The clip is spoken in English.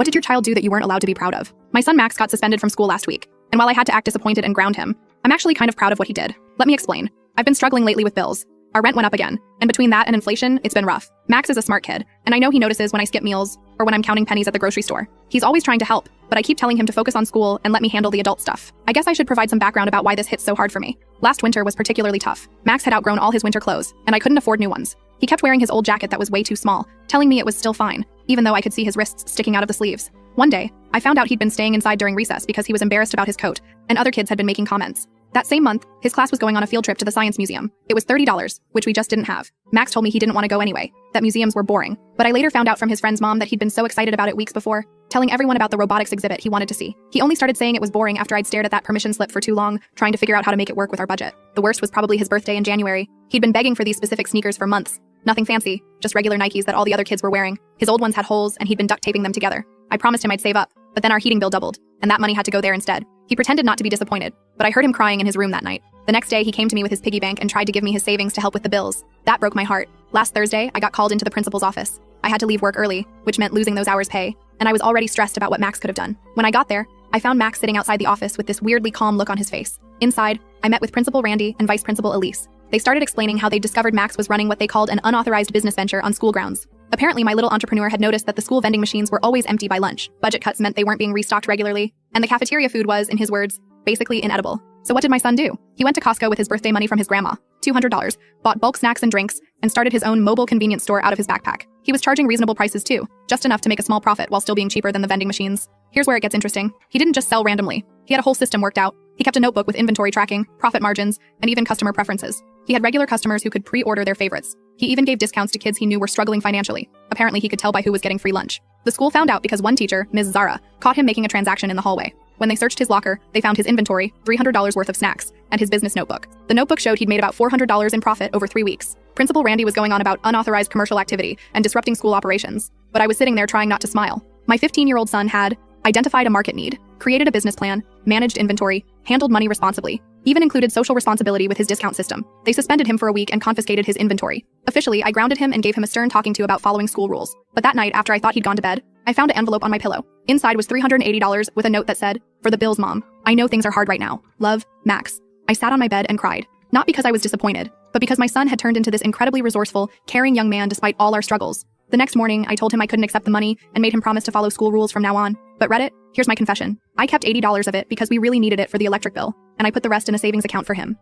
What did your child do that you weren't allowed to be proud of? My son Max got suspended from school last week, and while I had to act disappointed and ground him, I'm actually kind of proud of what he did. Let me explain. I've been struggling lately with bills. Our rent went up again, and between that and inflation, it's been rough. Max is a smart kid, and I know he notices when I skip meals or when I'm counting pennies at the grocery store. He's always trying to help, but I keep telling him to focus on school and let me handle the adult stuff. I guess I should provide some background about why this hits so hard for me. Last winter was particularly tough. Max had outgrown all his winter clothes, and I couldn't afford new ones. He kept wearing his old jacket that was way too small, telling me it was still fine, even though I could see his wrists sticking out of the sleeves. One day, I found out he'd been staying inside during recess because he was embarrassed about his coat, and other kids had been making comments. That same month, his class was going on a field trip to the Science Museum. It was $30, which we just didn't have. Max told me he didn't want to go anyway, that museums were boring. But I later found out from his friend's mom that he'd been so excited about it weeks before, telling everyone about the robotics exhibit he wanted to see. He only started saying it was boring after I'd stared at that permission slip for too long, trying to figure out how to make it work with our budget. The worst was probably his birthday in January. He'd been begging for these specific sneakers for months. Nothing fancy, just regular Nikes that all the other kids were wearing. His old ones had holes and he'd been duct taping them together. I promised him I'd save up, but then our heating bill doubled, and that money had to go there instead. He pretended not to be disappointed, but I heard him crying in his room that night. The next day, he came to me with his piggy bank and tried to give me his savings to help with the bills. That broke my heart. Last Thursday, I got called into the principal's office. I had to leave work early, which meant losing those hours' pay, and I was already stressed about what Max could have done. When I got there, I found Max sitting outside the office with this weirdly calm look on his face. Inside, I met with Principal Randy and Vice Principal Elise. They started explaining how they discovered Max was running what they called an unauthorized business venture on school grounds. Apparently, my little entrepreneur had noticed that the school vending machines were always empty by lunch. Budget cuts meant they weren't being restocked regularly, and the cafeteria food was, in his words, basically inedible. So what did my son do? He went to Costco with his birthday money from his grandma, $200, bought bulk snacks and drinks, and started his own mobile convenience store out of his backpack. He was charging reasonable prices too, just enough to make a small profit while still being cheaper than the vending machines. Here's where it gets interesting. He didn't just sell randomly. He had a whole system worked out. He kept a notebook with inventory tracking, profit margins, and even customer preferences. He had regular customers who could pre-order their favorites. He even gave discounts to kids he knew were struggling financially. Apparently, he could tell by who was getting free lunch. The school found out because one teacher, Ms. Zara, caught him making a transaction in the hallway. When they searched his locker, they found his inventory, $300 worth of snacks, and his business notebook. The notebook showed he'd made about $400 in profit over 3 weeks. Principal Randy was going on about unauthorized commercial activity and disrupting school operations, but I was sitting there trying not to smile. My 15-year-old son had identified a market need, created a business plan, managed inventory, handled money responsibly, even included social responsibility with his discount system. They suspended him for a week and confiscated his inventory. Officially, I grounded him and gave him a stern talking to about following school rules. But that night, after I thought he'd gone to bed, I found an envelope on my pillow. Inside was $380 with a note that said, "For the bills, Mom. I know things are hard right now. Love, Max." I sat on my bed and cried. Not because I was disappointed, but because my son had turned into this incredibly resourceful, caring young man despite all our struggles. The next morning, I told him I couldn't accept the money and made him promise to follow school rules from now on. But Reddit, here's my confession. I kept $80 of it because we really needed it for the electric bill, and I put the rest in a savings account for him.